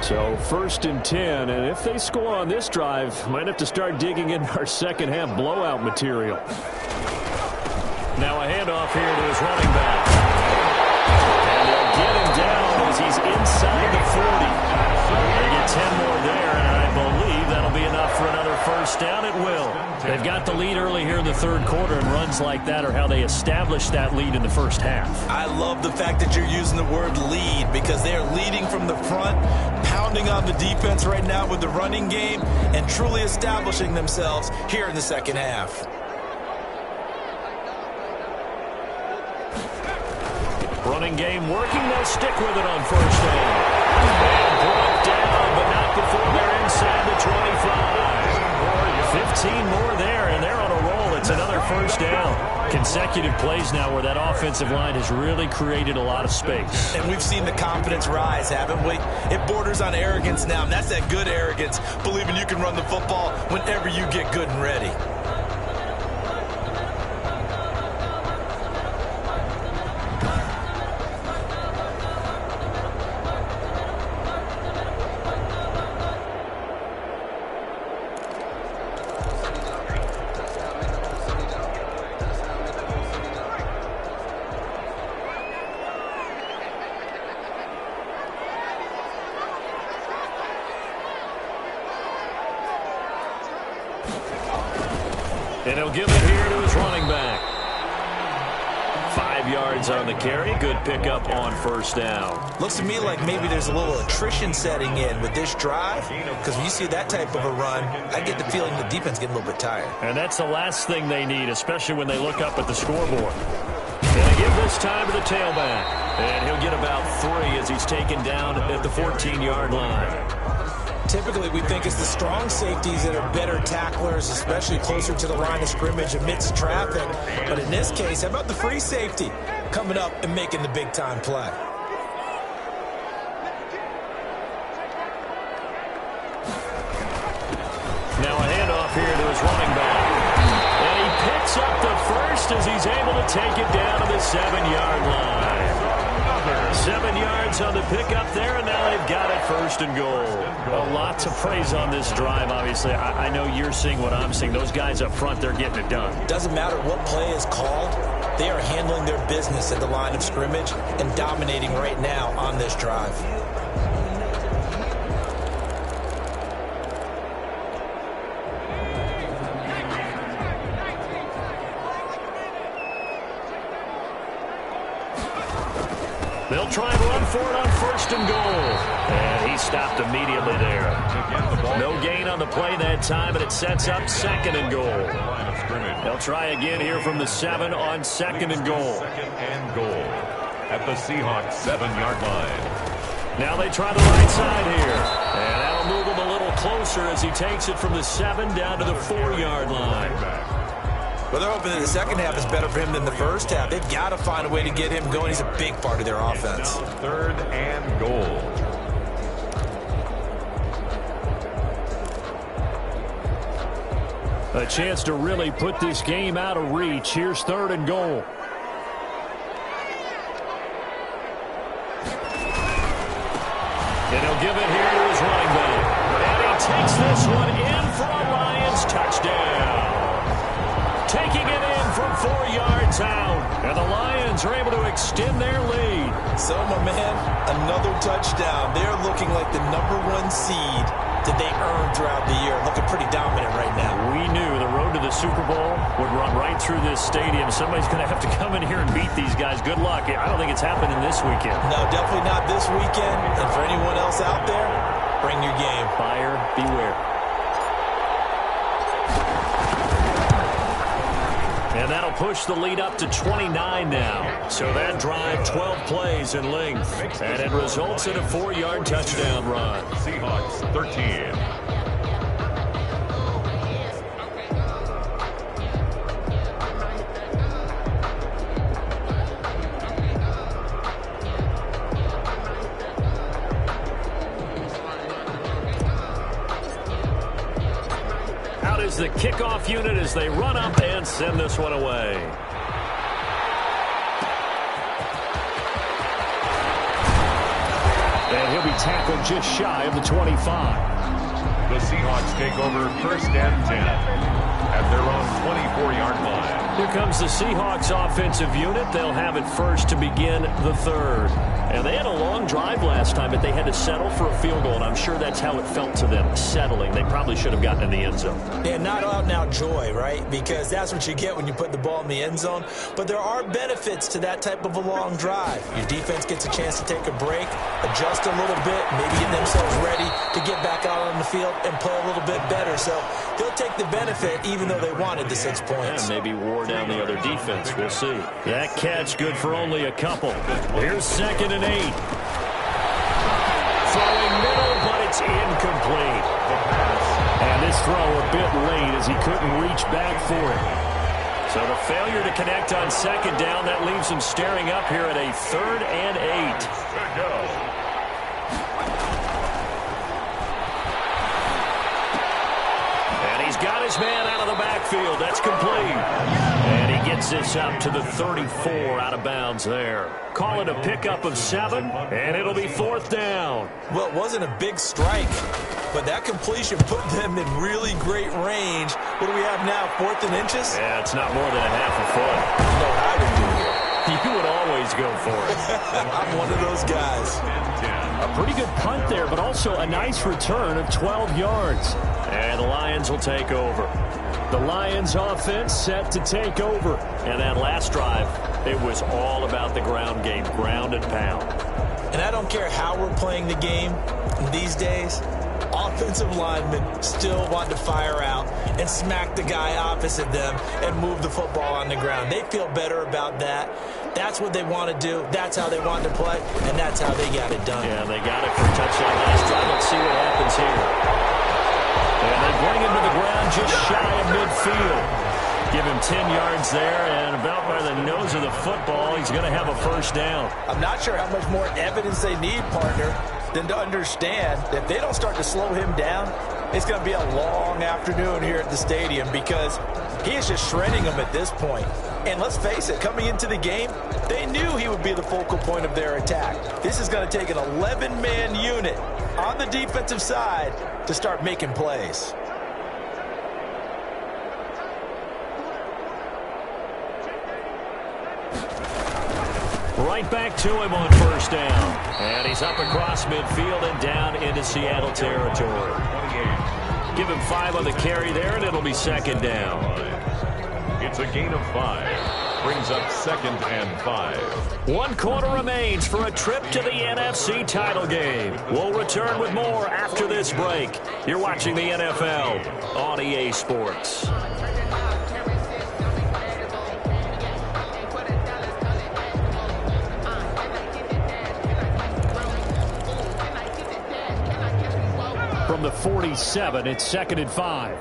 So 1st and 10, and if they score on this drive, might have to start digging in our second half blowout material. Now a handoff here to his running back. And they'll get him down as he's inside the 40. They get 10 more there, and I believe that'll be enough for another first down. It will. They've got the lead early here in the 3rd quarter, and runs like that are how they establish that lead in the first half. I love the fact that you're using the word lead because they are leading from the front, pounding on the defense right now with the running game, and truly establishing themselves here in the second half. Running game working. They'll stick with it on first down. And brought down, but not before they're inside the 25. 15 more there, and they're on a roll. It's another first down. Consecutive plays now where that offensive line has really created a lot of space. And we've seen the confidence rise, haven't we? It borders on arrogance now, and that's that good arrogance, believing you can run the football whenever you get good and ready. And he'll give it here to his running back. 5 yards on the carry. Good pickup on first down. Looks to me like maybe there's a little attrition setting in with this drive, because when you see that type of a run, I get the feeling the defense getting a little bit tired. And that's the last thing they need, especially when they look up at the scoreboard. And they give this time to the tailback. And he'll get about 3 as he's taken down at the 14-yard line. Typically, we think it's the strong safeties that are better tacklers, especially closer to the line of scrimmage amidst traffic. But in this case, how about the free safety coming up and making the big-time play? Now a handoff here to his running back. And he picks up the first as he's able to take it down to the 7-yard line. 7 yards on the pickup there, and now they've got it 1st and goal. A lot to praise on this drive, obviously. I know you're seeing what I'm seeing. Those guys up front, they're getting it done. Doesn't matter what play is called. They are handling their business at the line of scrimmage and dominating right now on this drive. They'll try and run for it on 1st and goal. And he stopped immediately there. No gain on the play that time, and it sets up 2nd and goal. They'll try again here from the 7 on 2nd and goal. 2nd and goal at the Seahawks 7-yard line. Now they try the right side here. And that'll move him a little closer as he takes it from the 7 down to the 4-yard line. Well, they're hoping that the second half is better for him than the first half. They've got to find a way to get him going. He's a big part of their offense. 3rd and goal. A chance to really put this game out of reach. Here's 3rd and goal. And he'll give it here to his running back. And he takes this one in for a Lions touchdown. Taking it in from 4 yards out. And the Lions are able to extend their lead. So, my man, another touchdown. They're looking like the #1 seed that they earned throughout the year. Looking pretty dominant right now. We knew the road to the Super Bowl would run right through this stadium. Somebody's going to have to come in here and beat these guys. Good luck. I don't think it's happening this weekend. No, definitely not this weekend. And for anyone else out there, bring your game. Buyer beware. And that'll push the lead up to 29 now. So that drive, 12 plays in length. And it results in a 4-yard touchdown run. Seahawks 13. The kickoff unit as they run up and send this one away. And he'll be tackled just shy of the 25. The Seahawks take over 1st and 10 at their own 24-yard line. Here comes the Seahawks offensive unit. They'll have it first to begin the 3rd. And they had a long drive last time, but they had to settle for a field goal, and I'm sure that's how it felt to them, settling. They probably should have gotten in the end zone. Yeah, not out-and-out joy, right? Because that's what you get when you put the ball in the end zone. But there are benefits to that type of a long drive. Your defense gets a chance to take a break, adjust a little bit, maybe get themselves ready to get back out on the field and play a little bit better. So they'll take the benefit even though they wanted the 6 points. And maybe wore down the other defense. We'll see. That catch good for only a couple. Here's 2nd and 8. Throwing middle, but it's incomplete. And this throw a bit late as he couldn't reach back for it. So the failure to connect on 2nd down, that leaves him staring up here at a 3rd and 8. Good go. Got his man out of the backfield. That's complete. And he gets this up to the 34 out of bounds there. Call it a pickup of 7, and it'll be 4th down. Well, it wasn't a big strike, but that completion put them in really great range. What do we have now, 4th and inches? Yeah, it's not more than a half a foot. You know what I would do here? You would always go for it. I'm one of those guys. A pretty good punt there, but also a nice return of 12 yards. And the Lions will take over. The Lions offense set to take over. And that last drive, it was all about the ground game, ground and pound. And I don't care how we're playing the game these days, offensive linemen still want to fire out and smack the guy opposite them and move the football on the ground. They feel better about that. That's what they want to do. That's how they want to play, and that's how they got it done. Yeah, they got it for a touchdown last drive. Let's see what happens here. And they bring him to the ground just shy of midfield. Give him 10 yards there, and about by the nose of the football, he's going to have a 1st down. I'm not sure how much more evidence they need, partner, than to understand that if they don't start to slow him down, it's going to be a long afternoon here at the stadium because he is just shredding them at this point. And let's face it, coming into the game, they knew he would be the focal point of their attack. This is going to take an 11-man unit on the defensive side to start making plays. Right back to him on 1st down. And he's up across midfield and down into Seattle territory. Give him 5 on the carry there, and it'll be 2nd down. It's a gain of 5. Brings up 2nd and 5. 1 quarter remains for a trip to the NFC title game. We'll return with more after this break. You're watching the NFL on EA Sports. From the 47, it's 2nd and 5.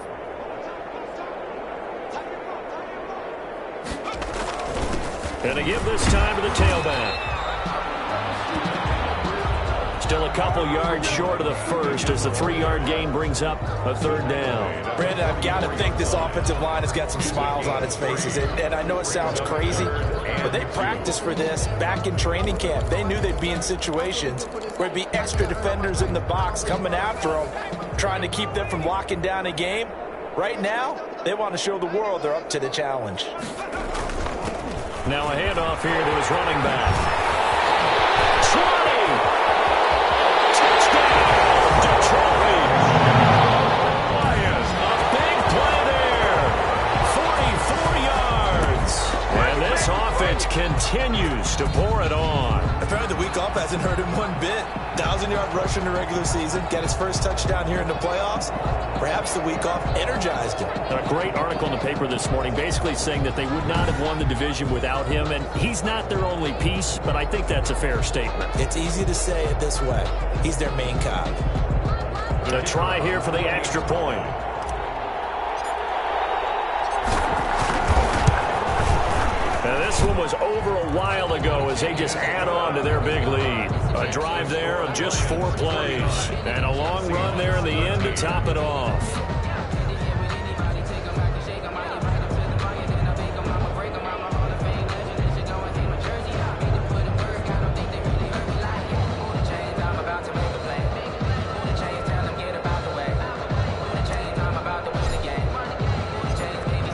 And they give this time to the tailback. Still a couple yards short of the 1st as the 3-yard gain brings up a 3rd down. Brandon, I've got to think this offensive line has got some smiles on its faces. And I know it sounds crazy, but they practiced for this back in training camp. They knew they'd be in situations where it'd be extra defenders in the box coming after them, trying to keep them from locking down a game. Right now, they want to show the world they're up to the challenge. Now a handoff here to his running back. continues to pour it on. Apparently the week off hasn't hurt him one bit. 1,000-yard rusher in the regular season, got his first touchdown here in the playoffs. Perhaps the week off energized him. A great article in the paper this morning basically saying that they would not have won the division without him, and he's not their only piece, but I think that's a fair statement. It's easy to say it this way. He's their main cog. A try here for the extra point. Now this one was over a while ago as they just add on to their big lead. A drive there of just 4 plays. And a long run there in the end to top it off.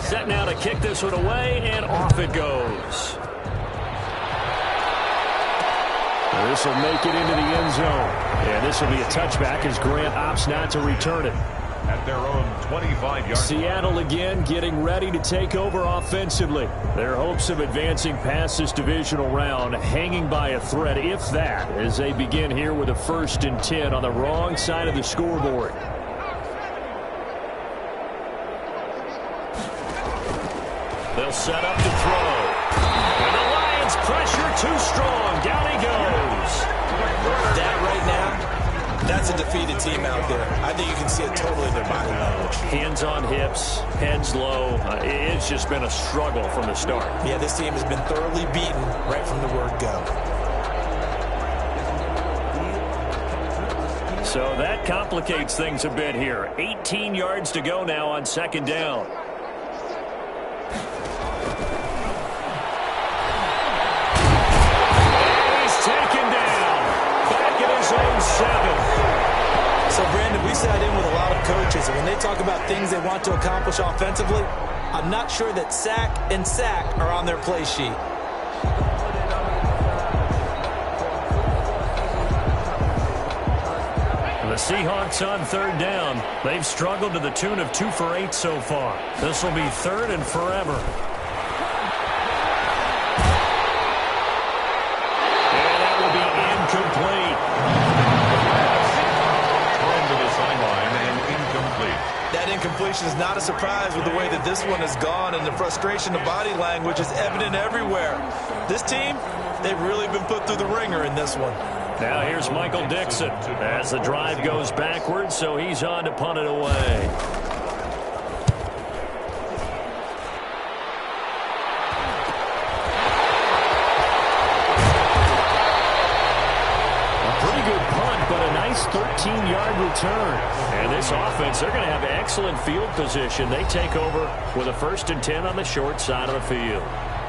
Set now to kick this one away, and off it goes. This will make it into the end zone. And this will be a touchback as Grant opts not to return it. At their own 25-yard. Seattle again getting ready to take over offensively. Their hopes of advancing past this divisional round hanging by a thread, if that, as they begin here with a 1st and 10 on the wrong side of the scoreboard. They'll set up to throw. And the Lions pressure too strong. Down he goes. That right now, that's a defeated team out there. I think you can see it totally in their body language. Hands on hips, heads low. It's just been a struggle from the start. Yeah, this team has been thoroughly beaten right from the word go. So that complicates things a bit here. 18 yards to go now on 2nd down. So, Brandon, we sat in with a lot of coaches, and when they talk about things they want to accomplish offensively, I'm not sure that sack and sack are on their play sheet. The Seahawks on 3rd down. They've struggled to the tune of 2 for 8 so far. This will be 3rd and forever. And that will be incomplete. That incompletion is not a surprise with the way that this one has gone, and the frustration, the body language is evident everywhere. This team, they've really been put through the ringer in this one. Now here's Michael Dixon as the drive goes backwards, so he's on to punt it away. But a nice 13-yard return. And this offense, they're going to have excellent field position. They take over with a 1st and 10 on the short side of the field.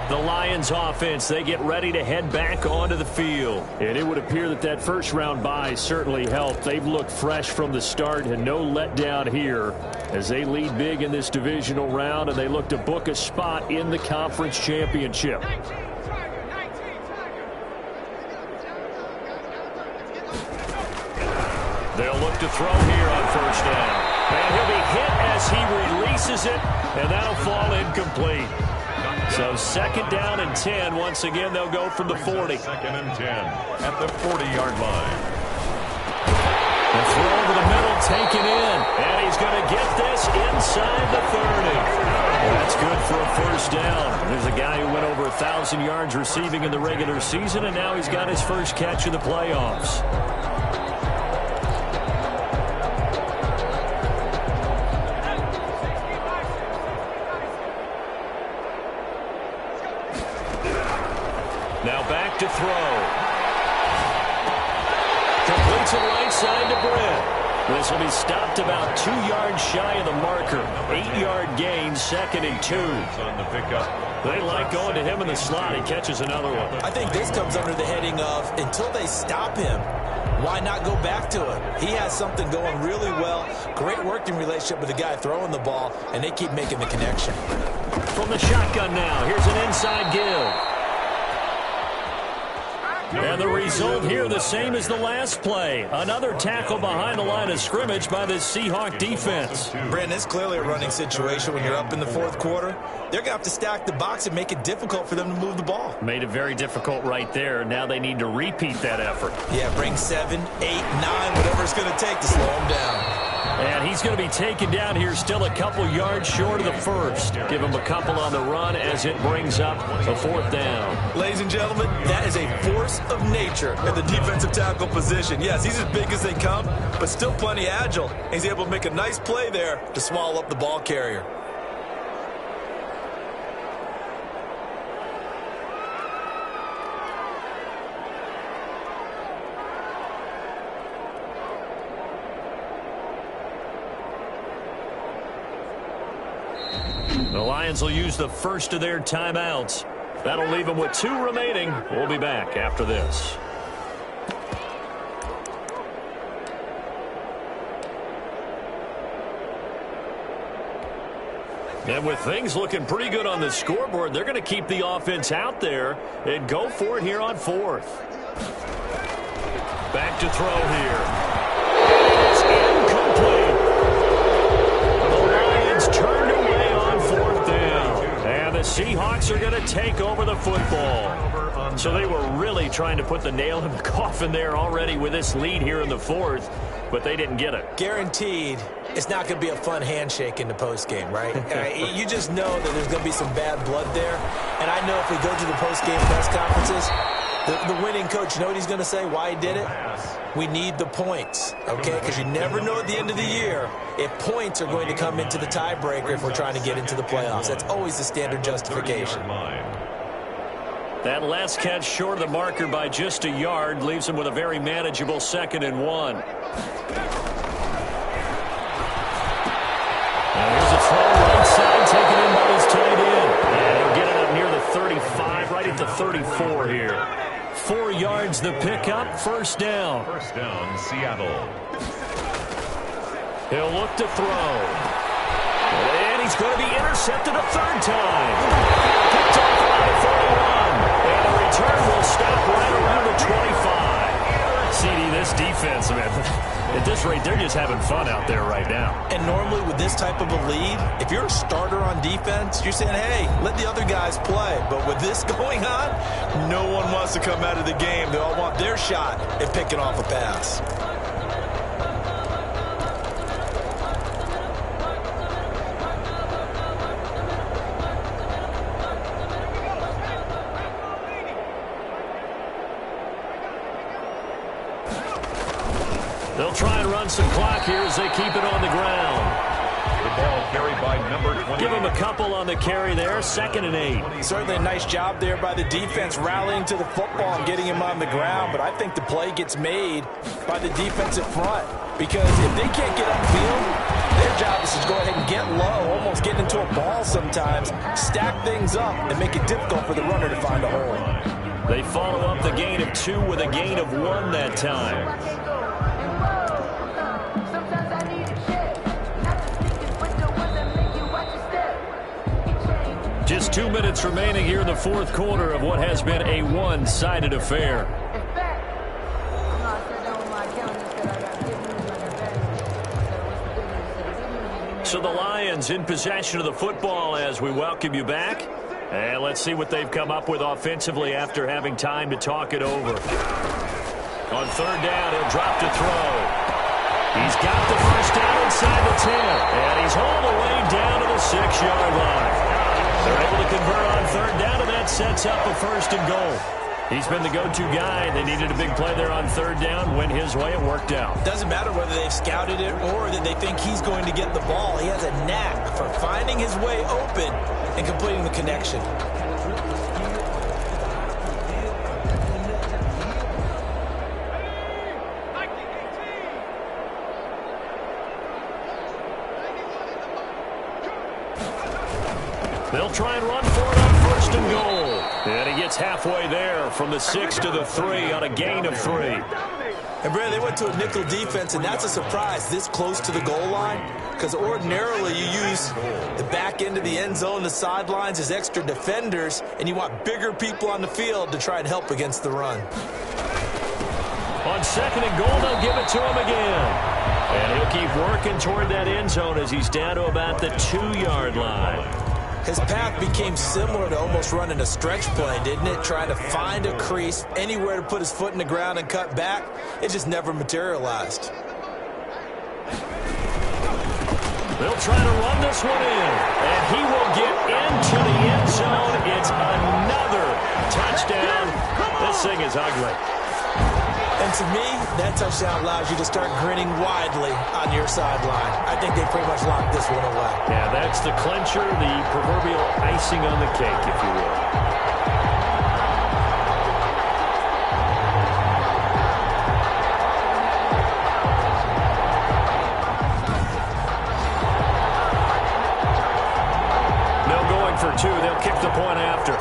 The Lions offense, they get ready to head back onto the field. And it would appear that that first-round bye certainly helped. They've looked fresh from the start and no letdown here as they lead big in this divisional round, and they look to book a spot in the conference championship. They'll look to throw here on 1st down. And he'll be hit as he releases it, and that'll fall incomplete. So 2nd down and 10. Once again, they'll go from the 40. 2nd and 10 at the 40-yard line. The throw over the middle, taken in. And he's going to get this inside the 30. That's good for a 1st down. There's a guy who went over 1,000 yards receiving in the regular season, and now he's got his first catch in the playoffs. Now back to throw. Completes it right side to Brent. This will be stopped about 2 yards shy of the marker. 8-yard gain, 2nd and 2. On the pickup. They like going to him in the slot. He catches another one. I think this comes under the heading of, until they stop him, why not go back to him? He has something going really well. Great working relationship with the guy throwing the ball, and they keep making the connection. From the shotgun now, here's an inside give. And the result here, the same as the last play. Another tackle behind the line of scrimmage by the Seahawk defense. Brandon, it's clearly a running situation when you're up in the fourth quarter. They're going to have to stack the box and make it difficult for them to move the ball. Made it very difficult right there. Now they need to repeat that effort. Yeah, bring 7, 8, 9, whatever it's going to take to slow him down. And he's going to be taken down here still a couple yards short of the first. Give him a couple on the run as it brings up a fourth down. Ladies and gentlemen, that is a force of nature at the defensive tackle position. Yes, he's as big as they come, but still plenty agile. He's able to make a nice play there to swallow up the ball carrier. The Lions will use the first of their timeouts. That'll leave them with 2 remaining. We'll be back after this. And with things looking pretty good on the scoreboard, they're going to keep the offense out there and go for it here on 4th. Back to throw here. It's incomplete. The Lions turned away on 4th down. And the Seahawks are going to take over the football. So they were really trying to put the nail in the coffin there already with this lead here in the 4th, but they didn't get it. Guaranteed. It's not going to be a fun handshake in the postgame, right? You just know that there's going to be some bad blood there. And I know if we go to the postgame press conferences, the winning coach, you know what he's going to say, why he did it? We need the points, okay? Because you never know at the end of the year if points are going to come into the tiebreaker if we're trying to get into the playoffs. That's always the standard justification. That last catch short of the marker by just a yard leaves him with a very manageable 2nd and 1. Now here's a throw right side, taken in by his tight end. And he'll get it up near the 35, right at the 34 here. 4 yards the pickup, 1st down. 1st down, Seattle. He'll look to throw. And he's going to be intercepted a 3rd time. Picked off by 41. And the return will stop right around the 25. CD, this defense, man, at this rate, they're just having fun out there right now. And normally with this type of a lead, if you're a starter on defense, you're saying, hey, let the other guys play. But with this going on, no one wants to come out of the game. They all want their shot at picking off a pass. They'll try and run some clock here as they keep it on the ground. The ball carried by number 20. Give him a couple on the carry there, 2nd and 8. Certainly a nice job there by the defense rallying to the football and getting him on the ground, but I think the play gets made by the defensive front because if they can't get upfield, their job is to go ahead and get low, almost get into a ball sometimes, stack things up, and make it difficult for the runner to find a hole. They follow up the gain of 2 with a gain of 1 that time. Just 2 minutes remaining here in the 4th quarter of what has been a one-sided affair. So the Lions in possession of the football as we welcome you back. And let's see what they've come up with offensively after having time to talk it over. On 3rd down, he'll drop to throw. He's got the 1st down inside the 10. And he's hauled away down to the 6-yard line. They're able to convert on 3rd down, and that sets up a 1st and goal. He's been the go-to guy. They needed a big play there on 3rd down. Went his way. It worked out. Doesn't matter whether they've scouted it or that they think he's going to get the ball. He has a knack for finding his way open and completing the connection. They'll try and run for it on 1st and goal. And he gets halfway there from the 6 to the 3 on a gain of 3. And, Brad, they went to a nickel defense, and that's a surprise this close to the goal line, because ordinarily you use the back end of the end zone, the sidelines as extra defenders, and you want bigger people on the field to try and help against the run. On 2nd and goal, they'll give it to him again. And he'll keep working toward that end zone as he's down to about the 2-yard line. His path became similar to almost running a stretch play, didn't it? Trying to find a crease, anywhere to put his foot in the ground and cut back. It just never materialized. They'll try to run this one in, and he will get into the end zone. It's another touchdown. This thing is ugly. And to me, that touchdown allows you to start grinning widely on your sideline. I think they pretty much locked this one away. Yeah, that's the clincher, the proverbial icing on the cake, if you will. They'll going for 2. They'll kick the point after.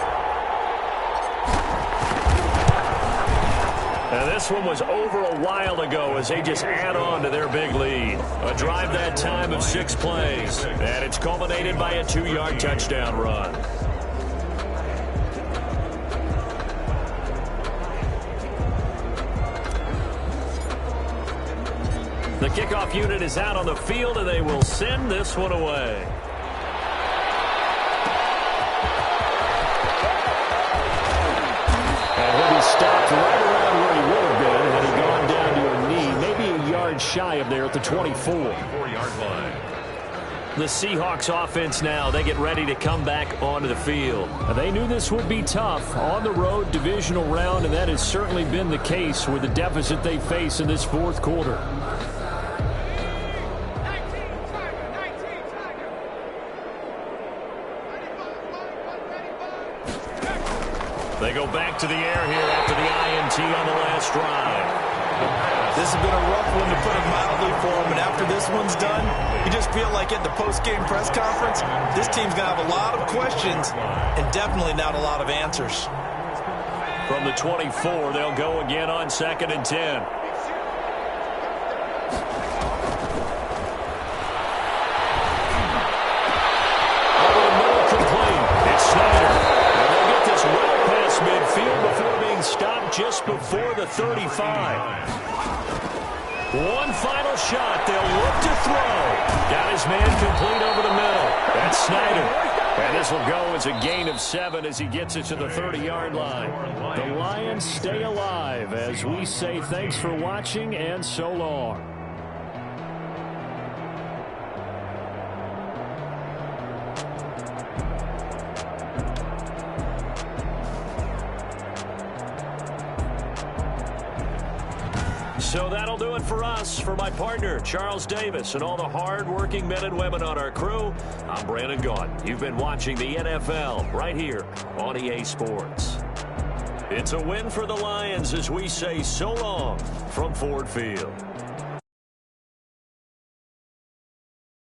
Now, this one was over a while ago as they just add on to their big lead. A drive that time of 6 plays. And it's culminated by a 2-yard touchdown run. The kickoff unit is out on the field, and they will send this one away. And he'll be stopped right around where he would have been had he gone down to a knee, maybe a yard shy of there at the 24. 4-yard line. The Seahawks offense now, they get ready to come back onto the field. They knew this would be tough on the road, divisional round, and that has certainly been the case with the deficit they face in this 4th quarter. They go back to the air here after the INT on the last drive. This has been a rough one, to put it mildly, for him, and after this one's done, you just feel like at the post-game press conference, this team's going to have a lot of questions and definitely not a lot of answers. From the 24, they'll go again on 2nd and 10. Over the middle, complete. It's Snyder. And they'll get this well past midfield before being stopped just before the 35. One final shot. They'll look to throw. Got his man complete over the middle. That's Snyder. And this will go as a gain of 7 as he gets it to the 30-yard line. The Lions stay alive as we say thanks for watching and so long. So that'll do it for us. For my partner, Charles Davis, and all the hard-working men and women on our crew, I'm Brandon Gaudin. You've been watching the NFL right here on EA Sports. It's a win for the Lions as we say so long from Ford Field.